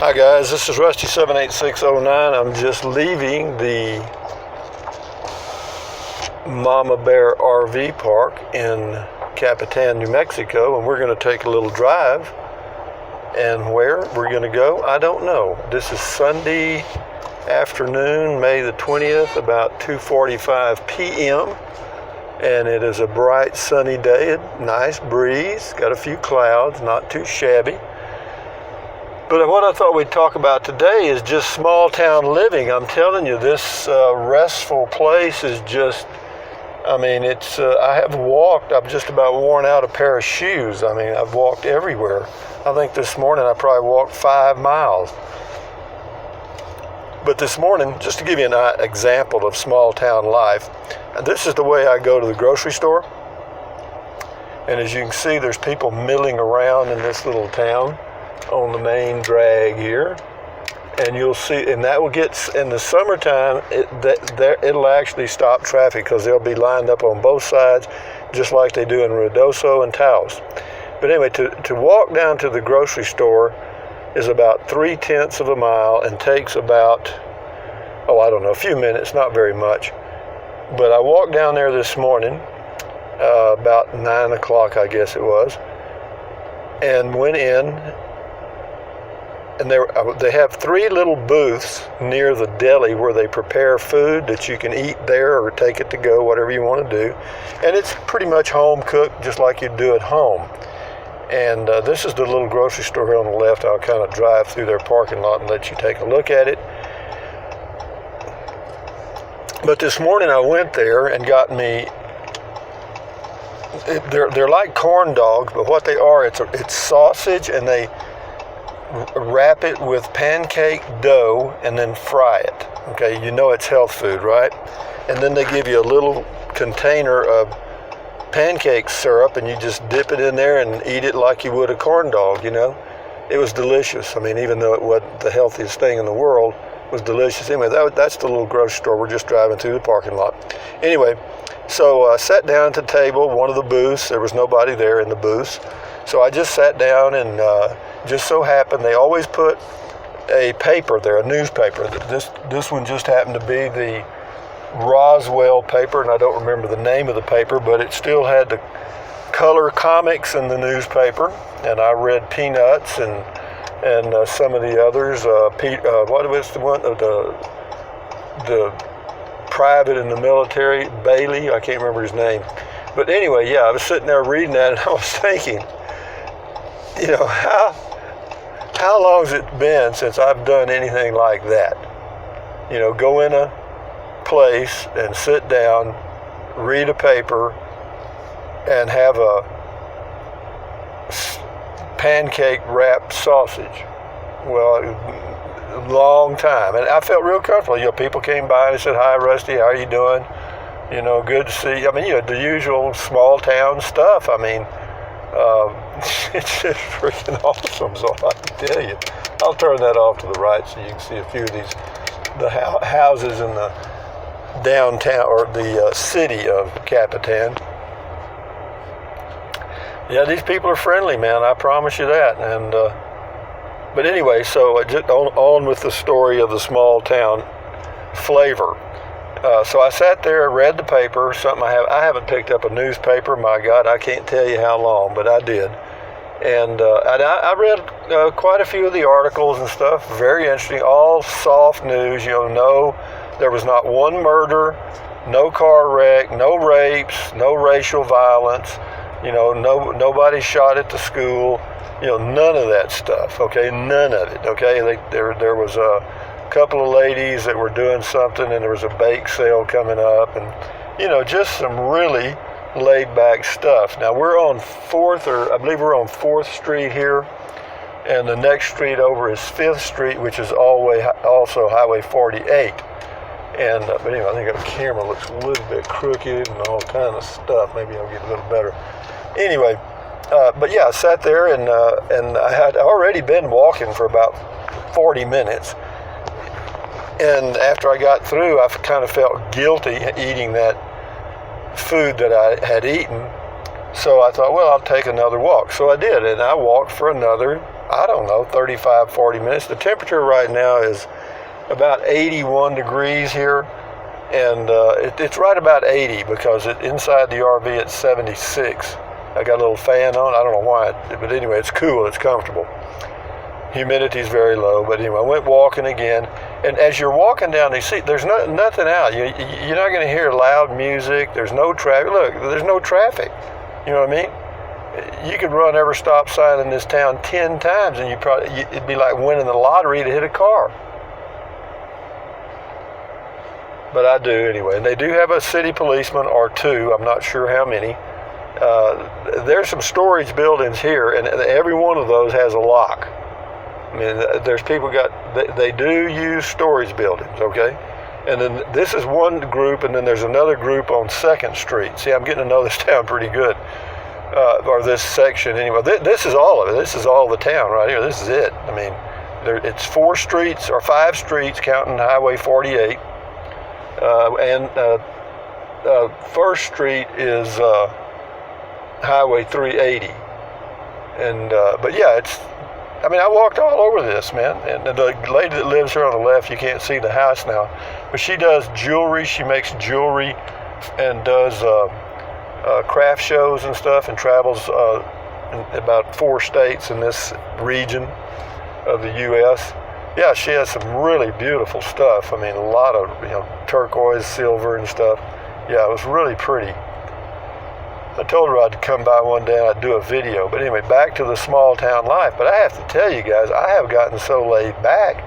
Hi guys, this is Rusty78609. I'm just leaving the Mama Bear RV Park in Capitan, New Mexico, and we're going to take a little drive. And where we're going to go, I don't know. This is Sunday afternoon, May the 20th, about 2:45 p.m. And it is a bright sunny day, a nice breeze, got a few clouds, not too shabby. But what I thought we'd talk about today is just small town living. I'm telling you, this restful place is just, it's, I have walked, I've just about worn out a pair of shoes. I've walked everywhere. I think this morning I probably walked 5 miles. But this morning, just to give you an example of small town life, this is the way I go to the grocery store. And as you can see, there's people milling around in this little town on the main drag here, and you'll see, and that will get, in the summertime, it'll actually stop traffic because they'll be lined up on both sides, just like they do in Rodeo and Taos. But anyway, to walk down to the grocery store is about 3/10 of a mile and takes about, a few minutes, not very much. But I walked down there this morning, about 9 o'clock, I guess it was, and went in. And they have 3 little booths near the deli where they prepare food that you can eat there or take it to go, whatever you want to do. And it's pretty much home cooked, just like you do at home. And this is the little grocery store here on the left. I'll kind of drive through their parking lot and let you take a look at it. But this morning I went there and got me, they're like corn dogs, but what they are, it's sausage, and they wrap it with pancake dough and then fry it. Okay, you know it's health food, right? And then they give you a little container of pancake syrup, and you just dip it in there and eat it like you would a corn dog, you know? It was delicious. Even though it wasn't the healthiest thing in the world, it was delicious. Anyway, that's the little grocery store. We're just driving through the parking lot. Anyway, so I sat down at the table, one of the booths. There was nobody there in the booths. So I just sat down, and just so happened they always put a paper there, a newspaper. This one just happened to be the Roswell paper, and I don't remember the name of the paper, but it still had the color comics in the newspaper. And I read Peanuts and some of the others. What was the one? The private in the military, Bailey. I can't remember his name. But anyway, yeah, I was sitting there reading that, and I was thinking, how long has it been since I've done anything like that? Go in a place and sit down, read a paper, and have a pancake wrapped sausage. Well, a long time. And I felt real comfortable. People came by and said, "Hi, Rusty, how are you doing? Good to see you." The usual small town stuff. It's just freaking awesome, so I can tell you. I'll turn that off to the right so you can see a few of the houses in the downtown, or the city of Capitan. Yeah, these people are friendly, man, I promise you that. And but anyway, so just on with the story of the small town flavor. So I sat there, read the paper, something I haven't picked up a newspaper, my God, I can't tell you how long, but I did. And I read quite a few of the articles and stuff, very interesting, all soft news, no, there was not one murder, no car wreck, no rapes, no racial violence, nobody shot at the school, none of that stuff, okay, none of it, okay. There was a couple of ladies that were doing something, and there was a bake sale coming up, and just some really laid back stuff. Now we're on I believe we're on 4th Street here, and the next street over is 5th Street, which is also Highway 48. And but anyway, I think the camera looks a little bit crooked and all kind of stuff. Maybe I'll get a little better. Anyway, but yeah, I sat there, and I had already been walking for about 40 minutes. And after I got through, I kind of felt guilty eating that food that I had eaten. So I thought, well, I'll take another walk. So I did, and I walked for another, I don't know, 35, 40 minutes. The temperature right now is about 81 degrees here, and it's right about 80 because inside the RV it's 76. I got a little fan on. I don't know why, but anyway, it's cool. It's comfortable. Humidity is very low, but anyway, I went walking again, and as you're walking down these streets, there's nothing out. You're not going to hear loud music. There's no traffic. Look, there's no traffic. You know what I mean? You could run every stop sign in this town 10 times, and it'd be like winning the lottery to hit a car. But I do anyway. And they do have a city policeman or two. I'm not sure how many. There's some storage buildings here, and every one of those has a lock. I mean, there's people they do use storage buildings, okay? And then this is one group, and then there's another group on 2nd Street. See, I'm getting to know this town pretty good, or this section anyway. This is all of it. This is all the town right here. This is it. I mean, it's 4 streets, or 5 streets, counting Highway 48. And 1st Street is Highway 380. And, but yeah, I walked all over this, man. And the lady that lives here on the left, you can't see the house now, but she does jewelry. She makes jewelry and does craft shows and stuff, and travels in about 4 states in this region of the U.S. Yeah, she has some really beautiful stuff. I mean, a lot of turquoise, silver, and stuff. Yeah, it was really pretty. I told her I'd come by one day and I'd do a video. But anyway, back to the small town life. But I have to tell you guys, I have gotten so laid back.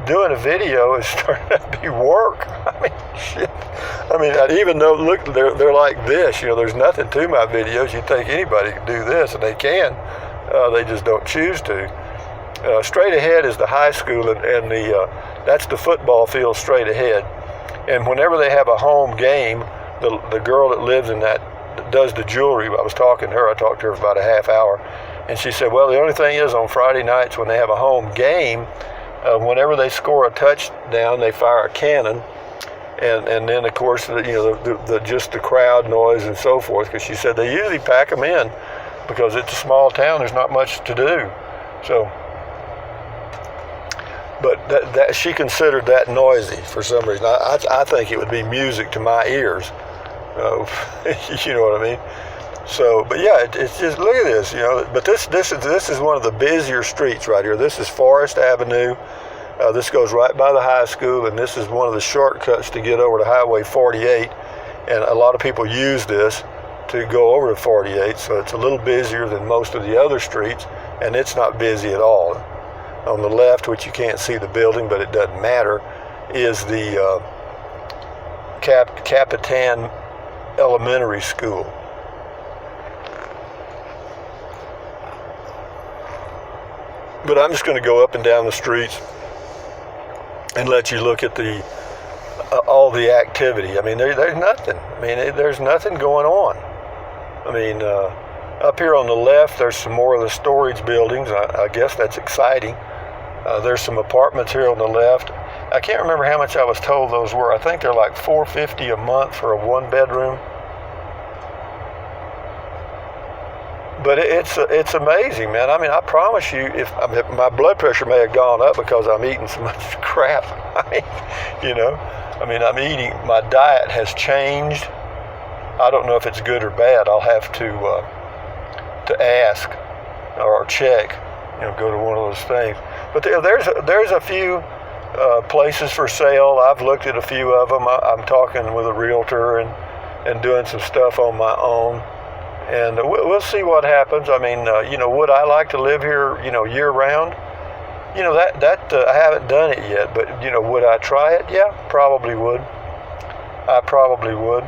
Doing a video is starting to be work. I mean, shit. I mean, even though, look, they're like this. There's nothing to my videos. You think anybody can do this, and they can. They just don't choose to. Straight ahead is the high school, and that's the football field straight ahead. And whenever they have a home game, the girl that lives in that does the jewelry. I was talking to her. I talked to her for about a half hour, and she said, well, the only thing is on Friday nights when they have a home game, whenever they score a touchdown, they fire a cannon, and then of course just the crowd noise and so forth. Because she said they usually pack them in because it's a small town. There's not much to do, so. But that she considered that noisy for some reason. I think it would be music to my ears. You know what I mean? So, but yeah, it's just, look at this, But this is one of the busier streets right here. This is Forest Avenue. This goes right by the high school, and this is one of the shortcuts to get over to Highway 48. And a lot of people use this to go over to 48, so it's a little busier than most of the other streets, and it's not busy at all. On the left, which you can't see the building, but it doesn't matter, is the Capitan Elementary School. But I'm just going to go up and down the streets and let you look at all the activity. I mean, there's nothing. I mean, there's nothing going on. I mean, up here on the left, there's some more of the storage buildings. I guess that's exciting. There's some apartments here on the left. I can't remember how much I was told those were. I think they're like $450 a month for a 1-bedroom. But it's amazing, man. I mean, I promise you, if my blood pressure may have gone up because I'm eating so much crap. I'm eating. My diet has changed. I don't know if it's good or bad. I'll have to ask or check. Go to one of those things. But there's a few places for sale. I've looked at a few of them. I'm talking with a realtor and doing some stuff on my own. And we'll see what happens. I mean, would I like to live here, year round? I haven't done it yet, but, would I try it? Yeah, probably would. I probably would.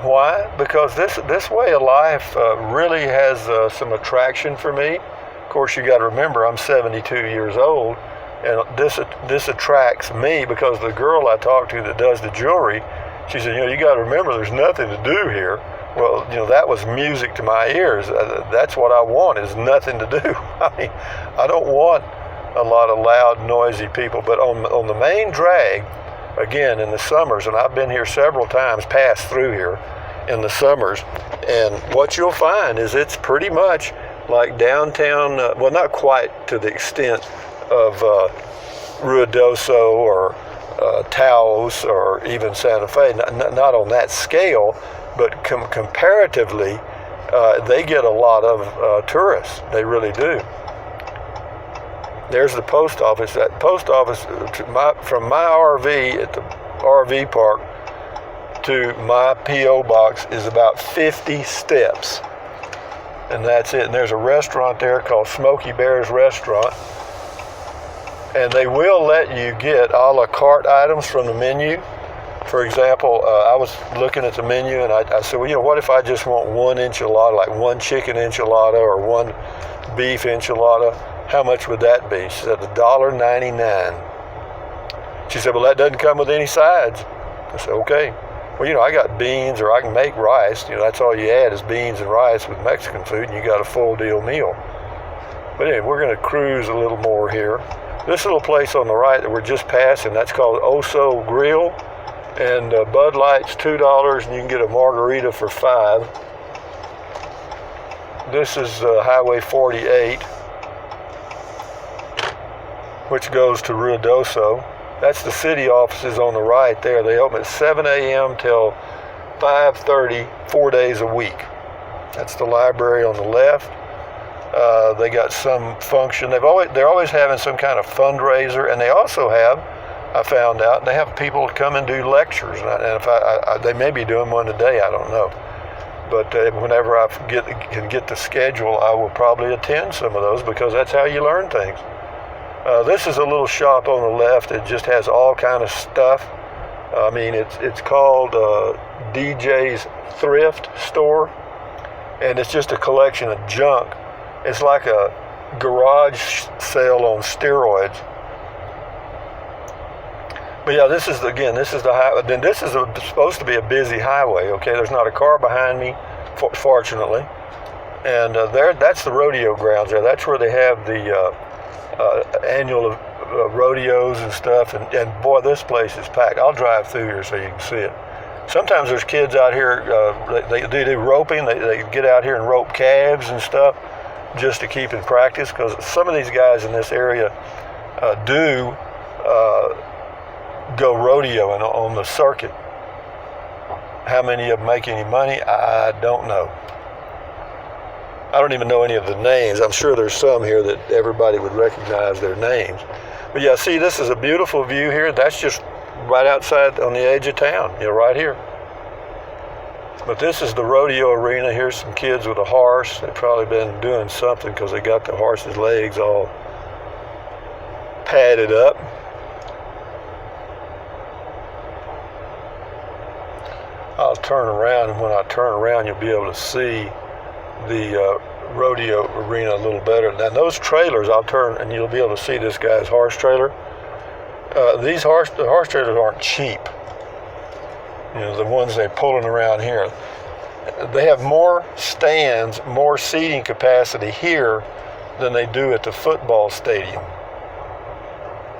Why? Because this way of life really has some attraction for me. Of course, you got to remember, I'm 72 years old, and this attracts me because the girl I talked to that does the jewelry, she said, you got to remember, there's nothing to do here. Well, that was music to my ears. That's what I want, is nothing to do. I mean, I don't want a lot of loud, noisy people. But on the main drag, again, in the summers, and I've been here several times, passed through here in the summers, and what you'll find is it's pretty much like downtown, well, not quite to the extent of Ruidoso or Taos or even Santa Fe, not on that scale, but comparatively, they get a lot of tourists. They really do. There's the post office. That post office, from my RV at the RV park to my P.O. box is about 50 steps. And that's it. And there's a restaurant there called Smokey Bear's Restaurant. And they will let you get a la carte items from the menu. For example, I was looking at the menu and I said, well, what if I just want one enchilada, like one chicken enchilada or one beef enchilada? How much would that be? She said, $1.99. She said, well, that doesn't come with any sides. I said, okay. Well, I got beans, or I can make rice. That's all you add is beans and rice with Mexican food, and you got a full deal meal. But anyway, we're going to cruise a little more here. This little place on the right that we're just passing, that's called Oso Grill. And Bud Light's $2, and you can get a margarita for $5. This is Highway 48, which goes to Ruidoso. That's the city offices on the right there. They open at 7 a.m. till 5:30, 4 days a week. That's the library on the left. They got some function. They're always having some kind of fundraiser, and they also have, I found out, they have people come and do lectures. And if they may be doing one today, I don't know. But whenever I can get the schedule, I will probably attend some of those because that's how you learn things. This is a little shop on the left. It just has all kind of stuff. I mean, it's called DJ's Thrift Store, and it's just a collection of junk. It's like a garage sale on steroids. But yeah, this is the highway. Then this is supposed to be a busy highway. Okay, there's not a car behind me, fortunately. And that's the rodeo grounds there. That's where they have the annual rodeos and stuff, and boy, this place is packed. I'll drive through here so you can see it. Sometimes there's kids out here, they do roping, they get out here and rope calves and stuff just to keep in practice, because some of these guys in this area do go rodeoing on the circuit. How many of them make any money? I don't know. I don't even know any of the names. I'm sure there's some here that everybody would recognize their names. But yeah, see, this is a beautiful view here. That's just right outside on the edge of town, right here. But this is the Rodeo Arena. Here's some kids with a horse. They've probably been doing something because they got the horse's legs all padded up. I'll turn around, and when I turn around, you'll be able to see the Rodeo Arena a little better. Now those trailers, I'll turn and you'll be able to see this guy's horse trailer. The horse trailers aren't cheap. The ones they're pulling around here. They have more stands, more seating capacity here than they do at the football stadium.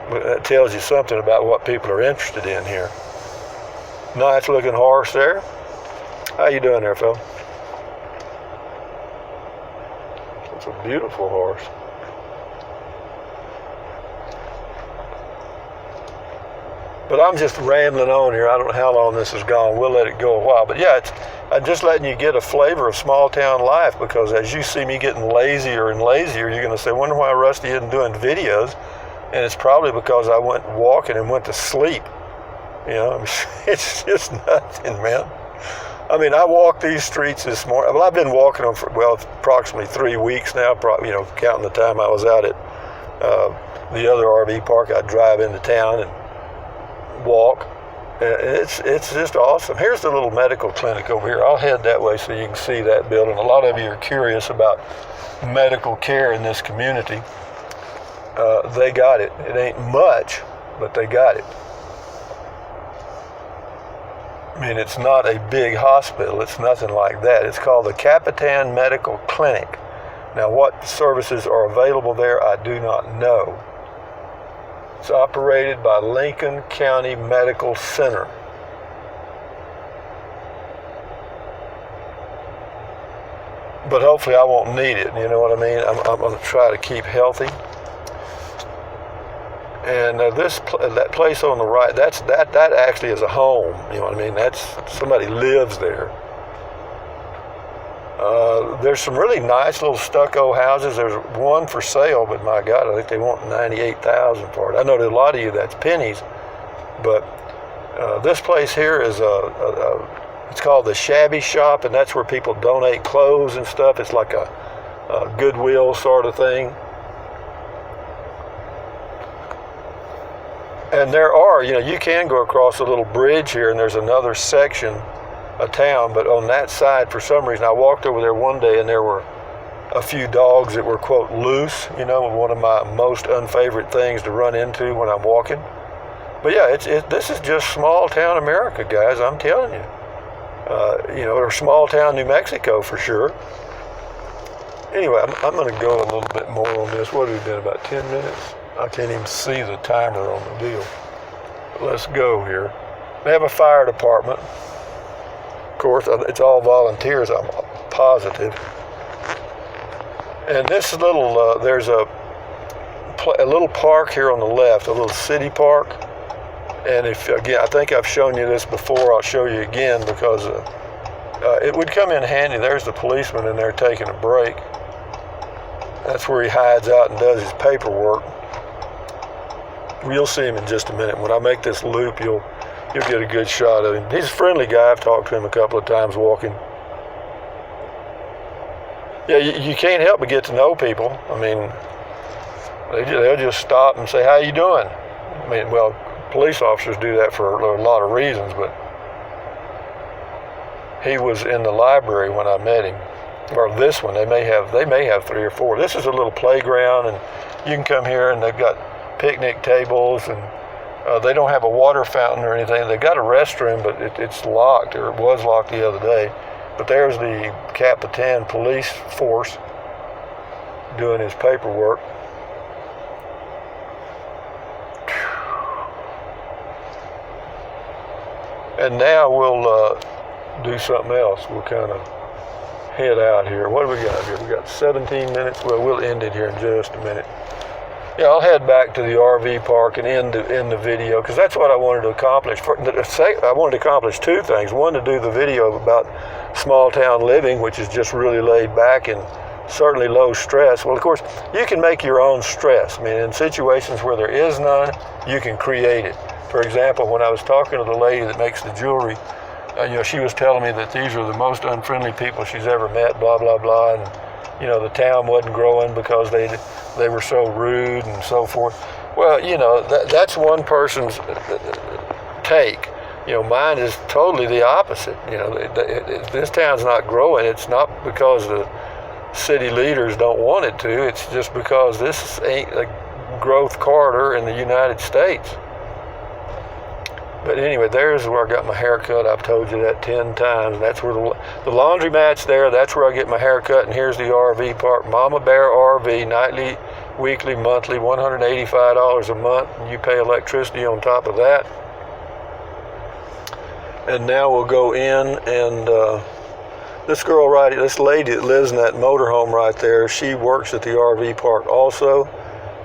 But that tells you something about what people are interested in here. Nice looking horse there. How you doing there, fella? It's a beautiful horse. But I'm just rambling on here. I don't know how long this has gone. We'll let it go a while. But yeah, I'm just letting you get a flavor of small town life, because as you see me getting lazier and lazier, you're going to say, wonder why Rusty isn't doing videos. And it's probably because I went walking and went to sleep. It's just nothing, man. I mean, I walked these streets this morning. Well, I've been walking them for, approximately 3 weeks now, counting the time I was out at the other RV park. I'd drive into town and walk. It's just awesome. Here's the little medical clinic over here. I'll head that way so you can see that building. A lot of you are curious about medical care in this community. They got it. It ain't much, but they got it. I mean, it's not a big hospital. It's nothing like that. It's called the Capitan Medical Clinic. Now, what services are available there, I do not know. It's operated by Lincoln County Medical Center. but hopefully I won't need it. You know what I mean? I'm going to try to keep healthy. And that place on the right, that actually is a home. You know what I mean? That's somebody lives there. There's some really nice little stucco houses. There's one for sale, but my God, I think they want $98,000 for it. I know that a lot of you that's pennies, but this place here is it's called the Shabby Shop, and that's where people donate clothes and stuff. It's like a Goodwill sort of thing. And there are, you can go across a little bridge here, and there's another section of town, but on that side, for some reason, I walked over there one day, and there were a few dogs that were, quote, loose, one of my most unfavorite things to run into when I'm walking. But yeah, this is just small town America, guys, I'm telling you. Or small town New Mexico for sure. Anyway, I'm going to go a little bit more on this. What have we been, about 10 minutes? I can't even see the timer on the deal. But let's go here. They have a fire department. Of course, it's all volunteers, I'm positive. And this little, there's a little park here on the left, a little city park. And again, I think I've shown you this before. I'll show you again because it would come in handy. There's the policeman in there taking a break. That's where he hides out and does his paperwork. You'll see him in just a minute. When I make this loop, you'll get a good shot of him. He's a friendly guy. I've talked to him a couple of times walking. Yeah, you can't help but get to know people. I mean, they'll just stop and say, "How you doing?" I mean, well, police officers do that for a lot of reasons, but he was in the library when I met him. Or this one, they may have 3 or 4. This is a little playground, and you can come here, and they've got picnic tables, and they don't have a water fountain or anything. They've got a restroom, but it's locked, or it was locked the other day. But there's the Capitan police force doing his paperwork. And now we'll do something else. We'll kind of head out here. What do we got here? We got 17 minutes. Well, we'll end it here in just a minute. Yeah, I'll head back to the RV park and end the video, because that's what I wanted to accomplish. I wanted to accomplish 2 things. One, to do the video about small town living, which is just really laid back and certainly low stress. Well, of course, you can make your own stress. I mean, in situations where there is none, you can create it. For example, when I was talking to the lady that makes the jewelry, she was telling me that these are the most unfriendly people she's ever met, blah, blah, blah, and the town wasn't growing because they were so rude and so forth. Well, that's one person's take. Mine is totally the opposite. This town's not growing. It's not because the city leaders don't want it to. It's just because this ain't a growth corridor in the United States. But anyway, there's where I got my hair cut. I've told you that 10 times. That's where the laundromat's there. That's where I get my hair cut. And here's the RV park. Mama Bear RV, nightly, weekly, monthly, $185 a month. And you pay electricity on top of that. And now we'll go in, and this lady that lives in that motorhome right there, she works at the RV park also.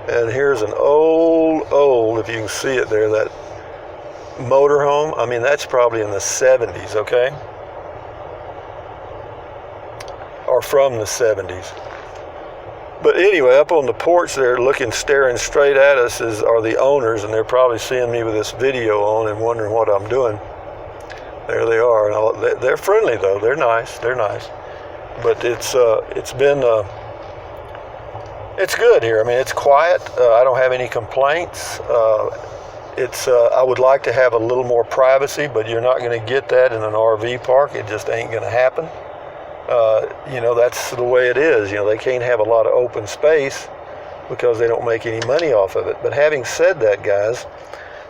And here's an old, if you can see it there, that motorhome. I mean, that's probably in the 70s, okay? Or from the 70s. But anyway, up on the porch there, staring straight at us are the owners, and they're probably seeing me with this video on and wondering what I'm doing. There they are. And they're friendly though. They're nice. But it's good here. I mean, it's quiet. I don't have any complaints. I would like to have a little more privacy, but you're not going to get that in an RV park. It just ain't going to happen. That's the way it is. They can't have a lot of open space because they don't make any money off of it. But having said that, guys,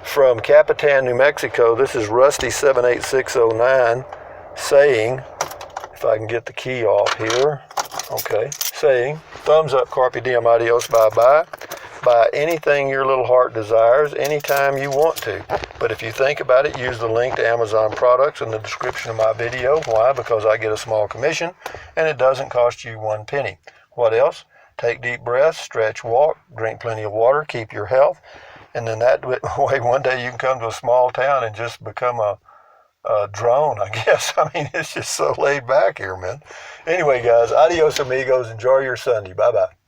from Capitan, New Mexico, this is Rusty 78609 saying, if I can get the key off here, okay, saying, thumbs up, carpe diem, adios, bye-bye. buy anything your little heart desires anytime you want to. But if you think about it, use the link to Amazon products in the description of my video. Why? Because I get a small commission and it doesn't cost you 1 penny. What else? Take deep breaths, stretch, walk, drink plenty of water, keep your health. And then that way one day you can come to a small town and just become a drone, I guess. I mean, it's just so laid back here, man. Anyway, guys, adios amigos. Enjoy your Sunday. Bye-bye.